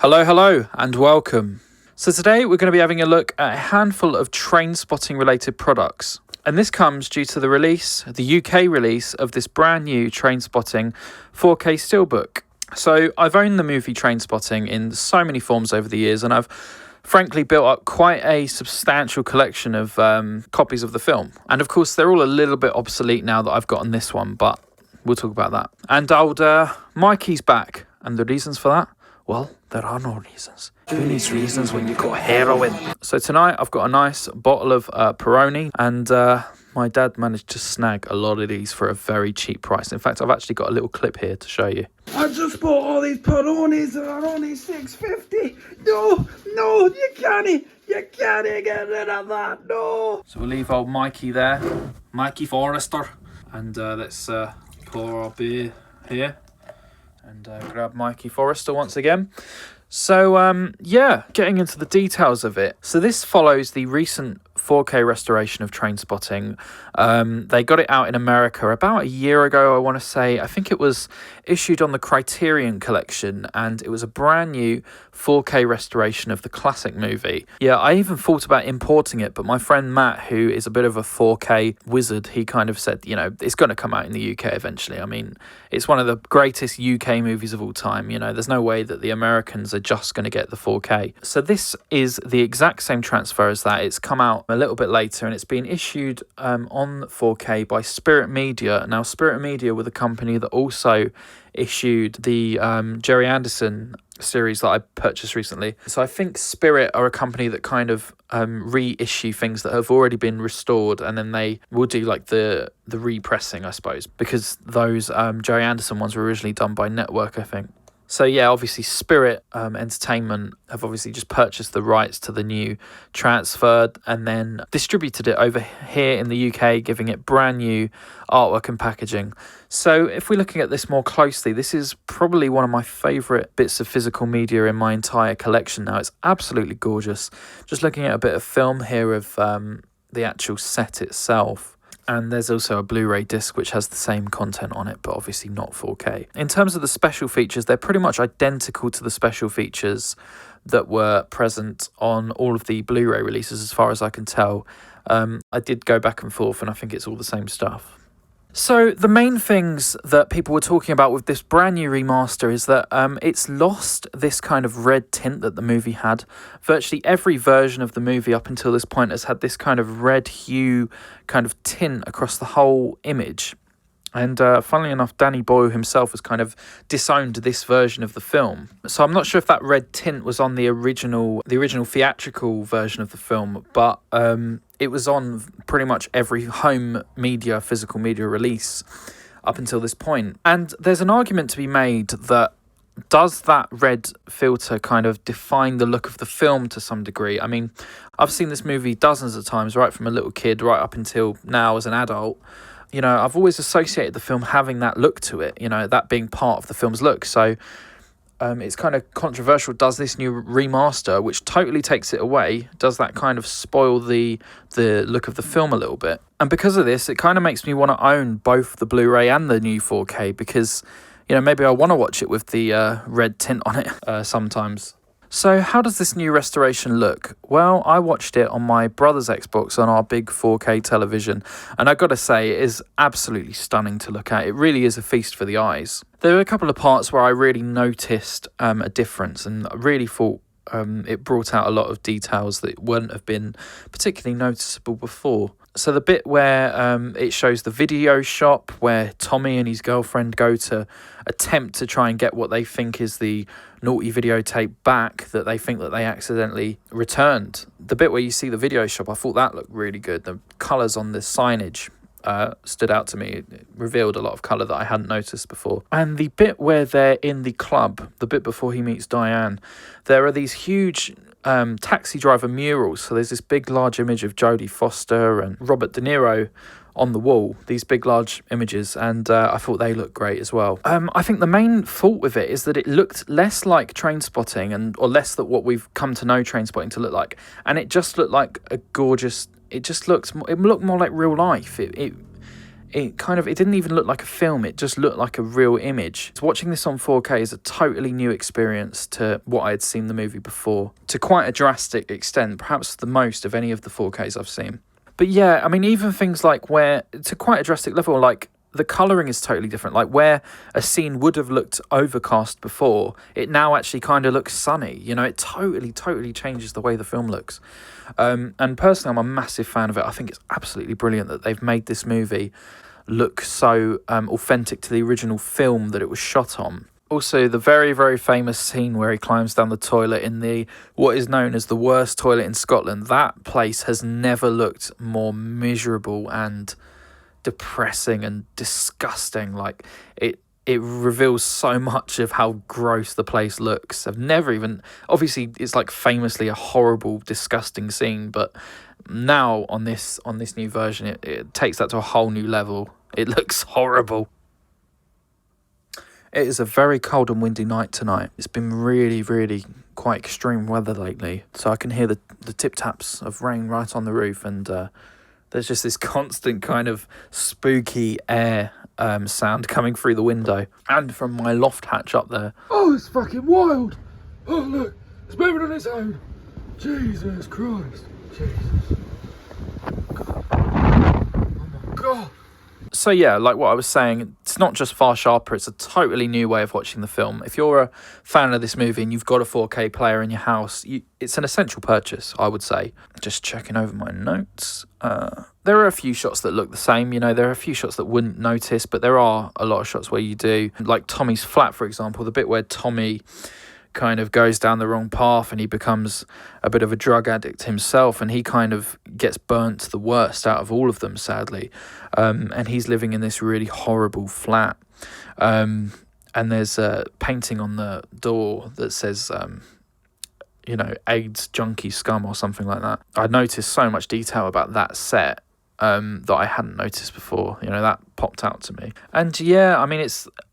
Hello, and welcome. So today we're going to be having a look at a handful of Trainspotting related products. And this comes due to the UK release of this brand new Trainspotting 4K Steelbook. So I've owned the movie Trainspotting in so many forms over the years, and I've frankly built up quite a substantial collection of copies of the film. And of course, they're all a little bit obsolete now that I've gotten this one, but we'll talk about that. And old Mikey's back, and the reasons for that? Well, there are no reasons. Who needs reasons when you've got heroin? So tonight I've got a nice bottle of Peroni, and my dad managed to snag a lot of these for a very cheap price. In fact, I've actually got a little clip here to show you. I just bought all these Peronis that are only $6.50. No, you can't get rid of that, no. So we'll leave old Mikey there, Mikey Forrester, and let's pour our beer here. And grab Mikey Forrester once again. So, getting into the details of it. So this follows the recent 4K restoration of Trainspotting. They got it out in America about a year ago, I want to say. I think it was issued on the Criterion Collection, and it was a brand new 4K restoration of the classic movie. Yeah, I even thought about importing it, but my friend Matt, who is a bit of a 4K wizard, he kind of said, it's going to come out in the UK eventually. I mean, it's one of the greatest UK movies of all time. There's no way that the Americans are just going to get the 4K. So this is the exact same transfer as that. It's come out a little bit later, and it's been issued on 4K by Spirit Media. Now, Spirit Media were the company that also issued the Jerry Anderson series that I purchased recently. So I think Spirit are a company that kind of reissue things that have already been restored, and then they will do like the repressing, I suppose, because those Jerry Anderson ones were originally done by Network, I think. So yeah, obviously Spirit Entertainment have obviously just purchased the rights to the new transferred and then distributed it over here in the UK, giving it brand new artwork and packaging. So if we're looking at this more closely, this is probably one of my favourite bits of physical media in my entire collection now. It's absolutely gorgeous. Just looking at a bit of film here of the actual set itself. And there's also a Blu-ray disc which has the same content on it, but obviously not 4K. In terms of the special features, they're pretty much identical to the special features that were present on all of the Blu-ray releases, as far as I can tell. I did go back and forth, and I think it's all the same stuff. So the main things that people were talking about with this brand new remaster is that it's lost this kind of red tint that the movie had. Virtually every version of the movie up until this point has had this kind of red hue kind of tint across the whole image. And funnily enough, Danny Boyle himself has kind of disowned this version of the film. So I'm not sure if that red tint was on the original theatrical version of the film, but it was on pretty much every home media, physical media release up until this point. And there's an argument to be made that does that red filter kind of define the look of the film to some degree? I mean, I've seen this movie dozens of times, right from a little kid right up until now as an adult. I've always associated the film having that look to it, that being part of the film's look. So it's kind of controversial. Does this new remaster, which totally takes it away, does that kind of spoil the look of the film a little bit? And because of this, it kind of makes me want to own both the Blu-ray and the new 4K because, maybe I want to watch it with the red tint on it sometimes. So how does this new restoration look? Well, I watched it on my brother's Xbox on our big 4K television, and I gotta say, it is absolutely stunning to look at. It really is a feast for the eyes. There were a couple of parts where I really noticed a difference, and I really thought it brought out a lot of details that wouldn't have been particularly noticeable before. So the bit where it shows the video shop where Tommy and his girlfriend go to attempt to try and get what they think is the naughty videotape back that they think that they accidentally returned. The bit where you see the video shop, I thought that looked really good. The colours on the signage stood out to me. It revealed a lot of colour that I hadn't noticed before. And the bit where they're in the club, the bit before he meets Diane, there are these huge taxi driver murals. So there's this big large image of Jodie Foster and Robert De Niro on the wall, these big large images, and I thought they looked great as well. I think the main fault with it is that it looked less like Trainspotting or less than what we've come to know Trainspotting to look like, and it just looked like a gorgeous, it looked more like real life. It it didn't even look like a film, it just looked like a real image. Watching this on 4K is a totally new experience to what I had seen the movie before, to quite a drastic extent, perhaps the most of any of the 4Ks I've seen. But yeah, I mean, even things like where, to quite a drastic level, like the colouring is totally different. Like where a scene would have looked overcast before, it now actually kind of looks sunny. You know, it totally changes the way the film looks. And personally, I'm a massive fan of it. I think it's absolutely brilliant that they've made this movie look so authentic to the original film that it was shot on. Also, the very famous scene where he climbs down the toilet in the what is known as the worst toilet in Scotland. That place has never looked more miserable and depressing and disgusting. Like it reveals so much of how gross the place looks. I've never even, obviously it's like famously a horrible, disgusting scene, but now on this new version it takes that to a whole new level. It looks horrible. It is a very cold and windy night tonight. It's been really quite extreme weather lately, so I can hear the tip taps of rain right on the roof, and there's just this constant kind of spooky air sound coming through the window and from my loft hatch up there. Oh, it's fucking wild. Oh, look, it's moving on its own. Jesus Christ. Jesus. God. Oh my God. So yeah, like what I was saying, it's not just far sharper, it's a totally new way of watching the film. If you're a fan of this movie and you've got a 4K player in your house, it's an essential purchase, I would say. Just checking over my notes. There are a few shots that look the same, you know, there are a few shots that wouldn't notice, but there are a lot of shots where you do. Like Tommy's flat, for example, the bit where Tommy kind of goes down the wrong path and he becomes a bit of a drug addict himself, and he kind of gets burnt the worst out of all of them, sadly. And he's living in this really horrible flat. And there's a painting on the door that says, you know, AIDS junkie scum or something like that. I noticed so much detail about that set that I hadn't noticed before. You know, that popped out to me. And yeah, I mean,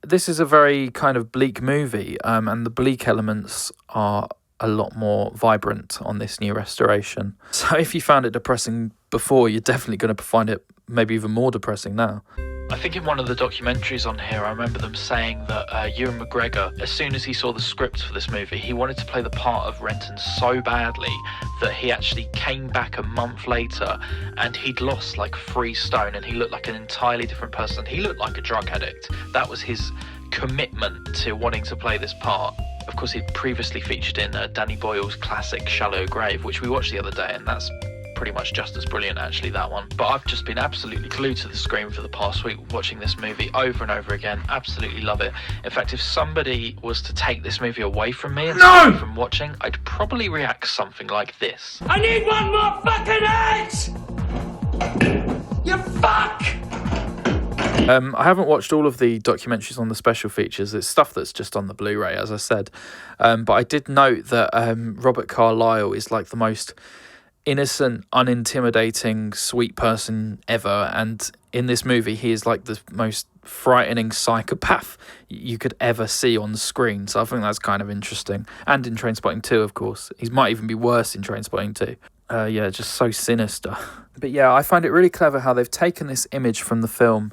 this is a very kind of bleak movie, and the bleak elements are a lot more vibrant on this new restoration. So if you found it depressing before, you're definitely going to find it maybe even more depressing now. I think in one of the documentaries on here, I remember them saying that Ewan McGregor, as soon as he saw the script for this movie, he wanted to play the part of Renton so badly that he actually came back a month later and he'd lost like 3 stone and he looked like an entirely different person. He looked like a drug addict. That was his commitment to wanting to play this part. Of course, he'd previously featured in Danny Boyle's classic Shallow Grave, which we watched the other day, and that's pretty much just as brilliant, actually, that one. But I've just been absolutely glued to the screen for the past week, watching this movie over and over again. Absolutely love it. In fact, if somebody was to take this movie away from me and stop me from watching, I'd probably react something like this. I need one more fucking hit! You fuck! I haven't watched all of the documentaries on the special features. It's stuff that's just on the Blu-ray, as I said. But I did note that Robert Carlyle is like the most innocent, unintimidating, sweet person ever, and in this movie he is like the most frightening psychopath you could ever see on the screen. So I think that's kind of interesting. And in Trainspotting 2, of course, he might even be worse in Trainspotting 2. Yeah, just so sinister. But yeah, I find it really clever how they've taken this image from the film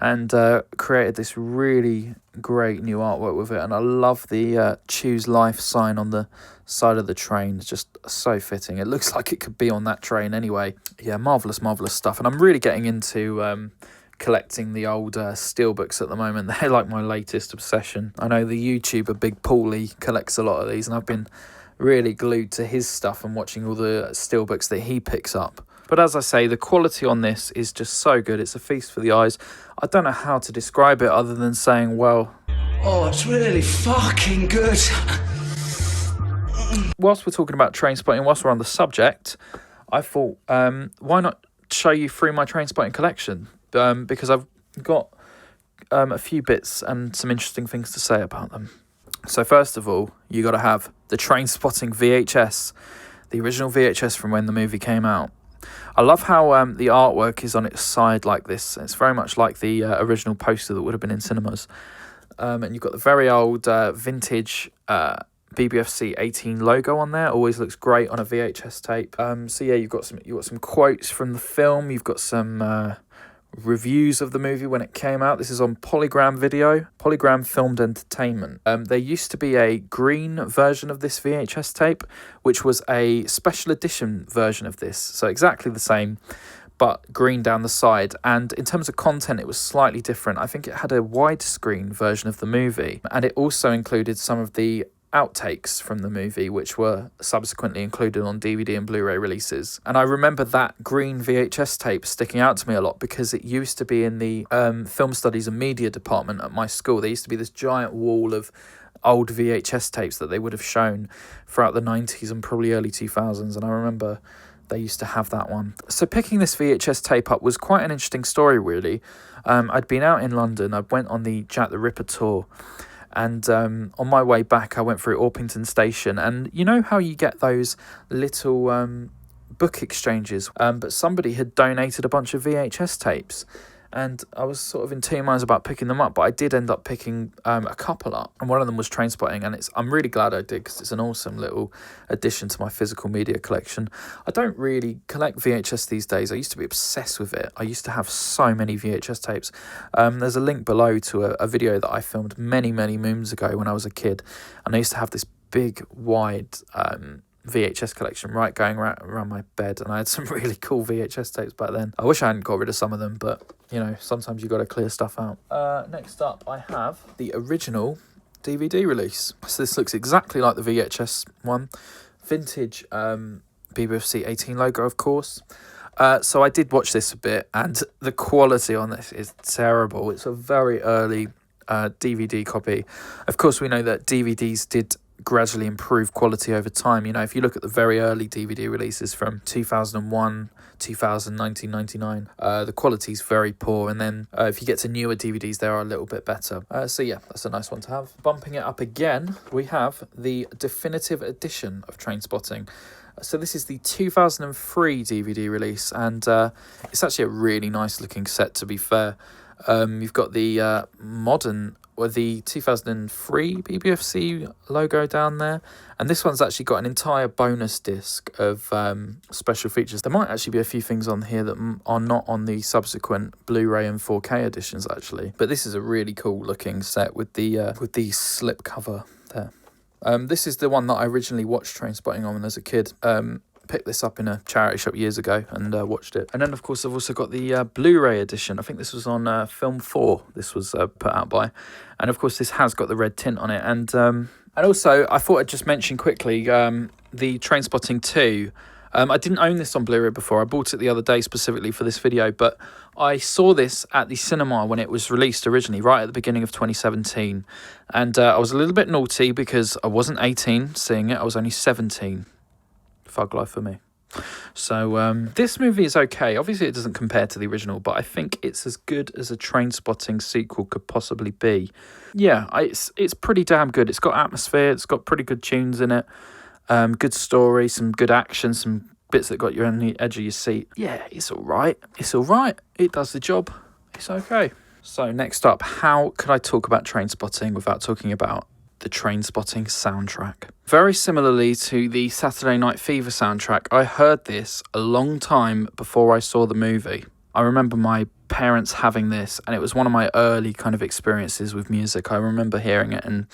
and created this really great new artwork with it. And I love the Choose Life sign on the side of the train. It's just so fitting. It looks like it could be on that train anyway. Yeah, marvellous stuff. And I'm really getting into collecting the old steelbooks at the moment. They're like my latest obsession. I know the YouTuber Big Paulie collects a lot of these, and I've been really glued to his stuff and watching all the steelbooks that he picks up. But as I say, the quality on this is just so good. It's a feast for the eyes. I don't know how to describe it other than saying, well... Oh, it's really fucking good. Whilst we're talking about Trainspotting, whilst we're on the subject, I thought, why not show you through my Trainspotting collection? Because I've got a few bits and some interesting things to say about them. So first of all, you got to have the Trainspotting VHS, the original VHS from when the movie came out. I love how the artwork is on its side like this. It's very much like the original poster that would have been in cinemas. And you've got the very old vintage BBFC 18 logo on there. Always looks great on a VHS tape. So yeah, you've got some quotes from the film. You've got some reviews of the movie when it came out. This is on Polygram Video, Polygram Filmed Entertainment. There used to be a green version of this VHS tape, which was a special edition version of this. So exactly the same, but green down the side. And in terms of content, it was slightly different. I think it had a widescreen version of the movie, and it also included some of the outtakes from the movie, which were subsequently included on DVD and Blu-ray releases. And I remember that green VHS tape sticking out to me a lot because it used to be in the film studies and media department at my school. There used to be this giant wall of old VHS tapes that they would have shown throughout the 90s and probably early 2000s, and I remember they used to have that one. So picking this VHS tape up was quite an interesting story, really. I'd been out in London. I went on the Jack the Ripper tour, and on my way back, I went through Orpington Station. And you know how you get those little book exchanges? But somebody had donated a bunch of VHS tapes. And I was sort of in two minds about picking them up, but I did end up picking a couple up. And one of them was Trainspotting, and I'm really glad I did because it's an awesome little addition to my physical media collection. I don't really collect VHS these days. I used to be obsessed with it. I used to have so many VHS tapes. There's a link below to a video that I filmed many, many moons ago when I was a kid. And I used to have this big, wide VHS collection going around my bed, and I had some really cool VHS tapes back then. I wish I hadn't got rid of some of them, but you know, sometimes you got to clear stuff out. Next up, I have the original DVD release. So this looks exactly like the VHS one. Vintage BBFC 18 logo, of course. So I did watch this a bit, and the quality on this is terrible. It's a very early DVD copy. Of course, we know that DVDs did gradually improve quality over time. You know, if you look at the very early DVD releases from 2001, 2000, 1999, the quality's very poor, and then if you get to newer DVDs, they are a little bit better. So yeah, that's a nice one to have. Bumping it up again, we have the definitive edition of Trainspotting. So this is the 2003 DVD release, and it's actually a really nice looking set, to be fair. You've got the modern, or the 2003 BBFC logo down there, and this one's actually got an entire bonus disc of special features. There might actually be a few things on here that are not on the subsequent Blu-ray and 4K editions, actually, but this is a really cool looking set with the slip cover there. This is the one that I originally watched Trainspotting on as a kid. Picked this up in a charity shop years ago and watched it. And then, of course, I've also got the Blu-ray edition. I think this was on Film 4. This was put out by. And, of course, this has got the red tint on it. And also, I thought I'd just mention quickly the Trainspotting 2. I didn't own this on Blu-ray before. I bought it the other day specifically for this video. But I saw this at the cinema when it was released originally, right at the beginning of 2017. And I was a little bit naughty because I wasn't 18 seeing it. I was only 17. Thug life for me. So this movie is okay. Obviously it doesn't compare to the original, but I think it's as good as a Trainspotting sequel could possibly be. Yeah, it's pretty damn good. It's got atmosphere, it's got pretty good tunes in it, good story, some good action, some bits that got you on the edge of your seat. Yeah, it's alright. It does the job. It's okay. So next up, how could I talk about Trainspotting without talking about the Trainspotting soundtrack? Very similarly to the Saturday Night Fever soundtrack, I heard this a long time before I saw the movie. I remember my parents having this, and it was one of my early kind of experiences with music. I remember hearing it and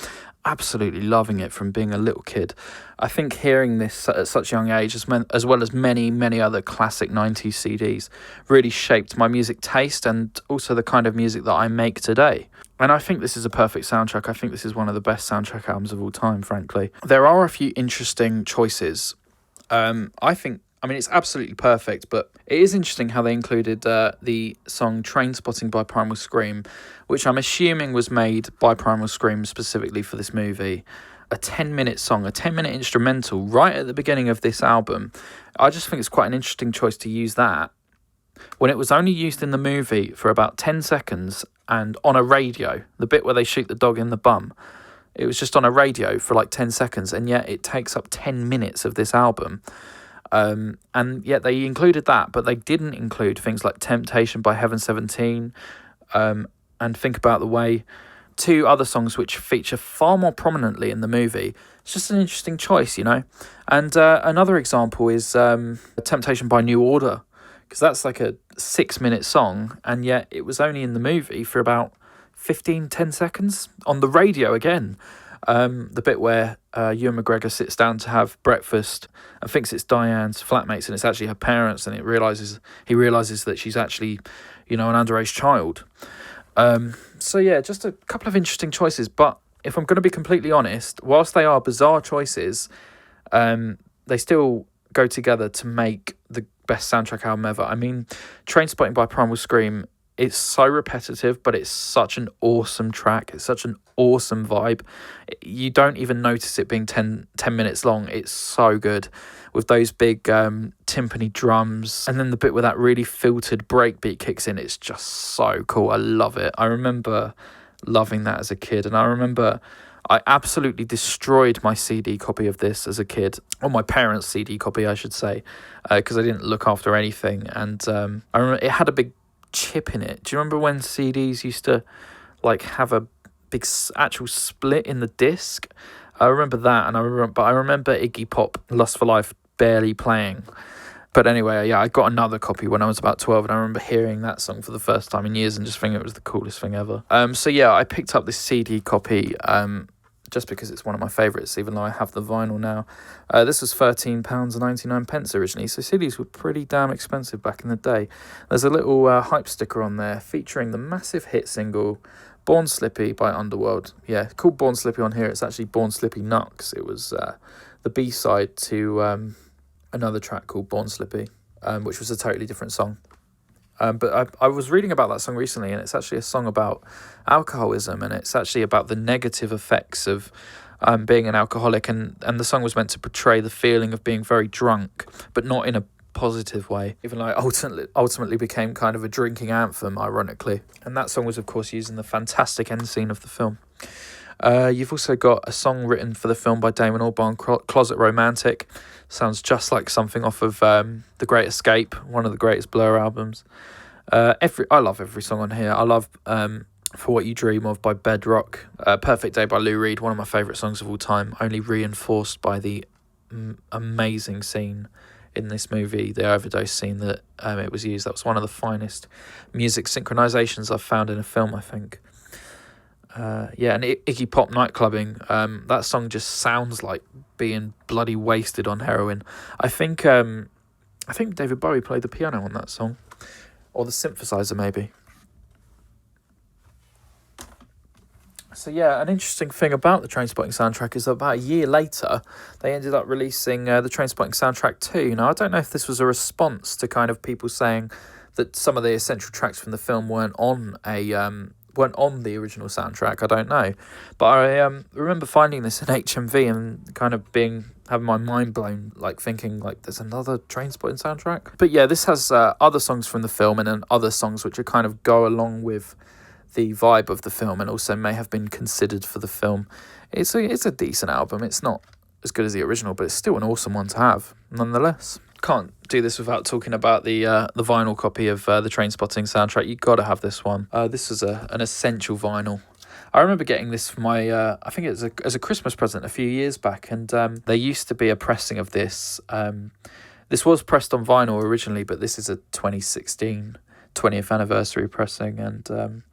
absolutely loving it from being a little kid. I think hearing this at such a young age, as well as many, many other classic 90s CDs, really shaped my music taste and also the kind of music that I make today. And I think this is a perfect soundtrack. I think this is one of the best soundtrack albums of all time, frankly. There are a few interesting choices. I mean, it's absolutely perfect, but it is interesting how they included the song Trainspotting by Primal Scream, which I'm assuming was made by Primal Scream specifically for this movie. A 10-minute song, a 10-minute instrumental right at the beginning of this album. I just think it's quite an interesting choice to use that when it was only used in the movie for about 10 seconds and on a radio, the bit where they shoot the dog in the bum. It was just on a radio for like 10 seconds, and yet it takes up 10 minutes of this album. And yet they included that, but they didn't include things like Temptation by Heaven 17, and Think About the Way, two other songs which feature far more prominently in the movie. It's just an interesting choice, you know. And another example is Temptation by New Order, because that's like a 6-minute song, and yet it was only in the movie for about 10 seconds. On the radio again, the bit where Ewan McGregor sits down to have breakfast and thinks it's Diane's flatmates and it's actually her parents, and he realizes that she's actually, an underage child. So yeah, just a couple of interesting choices, but if I'm going to be completely honest, whilst they are bizarre choices, they still go together to make the best soundtrack album ever. I mean, Trainspotting by Primal Scream, it's so repetitive, but it's such an awesome track. It's such an awesome vibe. You don't even notice it being 10 minutes long. It's so good with those big timpani drums. And then the bit where that really filtered breakbeat kicks in, it's just so cool. I love it. I remember loving that as a kid. And I remember I absolutely destroyed my CD copy of this as a kid. Or my parents' CD copy, I should say, because I didn't look after anything. And I remember it had a big chip in it. Do you remember when CDs used to have a big actual split in the disc? I remember that, and I remember Iggy Pop Lust for Life barely playing. But anyway, yeah, I got another copy when I was about 12, and I remember hearing that song for the first time in years and just thinking it was the coolest thing ever. So yeah, I picked up this CD copy just because it's one of my favourites, even though I have the vinyl now. This was £13.99 originally, so CDs were pretty damn expensive back in the day. There's a little hype sticker on there featuring the massive hit single Born Slippy by Underworld. Yeah, called Born Slippy on here. It's actually Born Slippy Nux. It was the B-side to another track called Born Slippy, which was a totally different song. But I was reading about that song recently, and it's actually a song about alcoholism, and it's actually about the negative effects of being an alcoholic, and the song was meant to portray the feeling of being very drunk, but not in a positive way, even though it ultimately became kind of a drinking anthem, ironically. And that song was, of course, used in the fantastic end scene of the film. You've also got a song written for the film by Damon Albarn, Closet Romantic. Sounds just like something off of The Great Escape, one of the greatest Blur albums. I love every song on here. I love For What You Dream Of by Bedrock, Perfect Day by Lou Reed, one of my favourite songs of all time, only reinforced by the amazing scene in this movie, the overdose scene that it was used. That was one of the finest music synchronizations I've found in a film, I think. Yeah, and Iggy Pop Nightclubbing, that song just sounds like being bloody wasted on heroin. I think David Bowie played the piano on that song, or the synthesizer maybe. So yeah, an interesting thing about the Trainspotting soundtrack is that about a year later, they ended up releasing the Trainspotting soundtrack 2. Now, I don't know if this was a response to kind of people saying that some of the essential tracks from the film weren't on the original soundtrack. I don't know, but I remember finding this in HMV and kind of having my mind blown, thinking there's another Trainspotting soundtrack. But yeah, this has other songs from the film and then other songs which are kind of go along with the vibe of the film and also may have been considered for the film. It's a decent album. It's not as good as the original, but it's still an awesome one to have nonetheless. Can't do this without talking about the vinyl copy of the Trainspotting soundtrack. You got to have this one. This is an essential vinyl. I remember getting this for my I think it was as a Christmas present a few years back, and there used to be a pressing of this. This was pressed on vinyl originally, but this is a 2016 20th anniversary pressing, and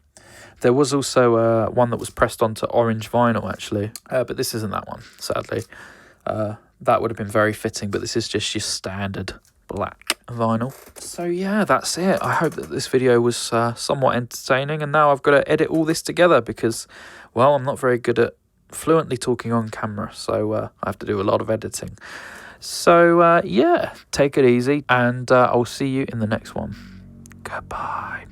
there was also one that was pressed onto orange vinyl actually, but this isn't that one, sadly. That would have been very fitting, but this is just your standard black vinyl. So yeah, that's it. I hope that this video was somewhat entertaining, and now I've got to edit all this together because, well, I'm not very good at fluently talking on camera, so I have to do a lot of editing. So yeah, take it easy, and I'll see you in the next one. Goodbye.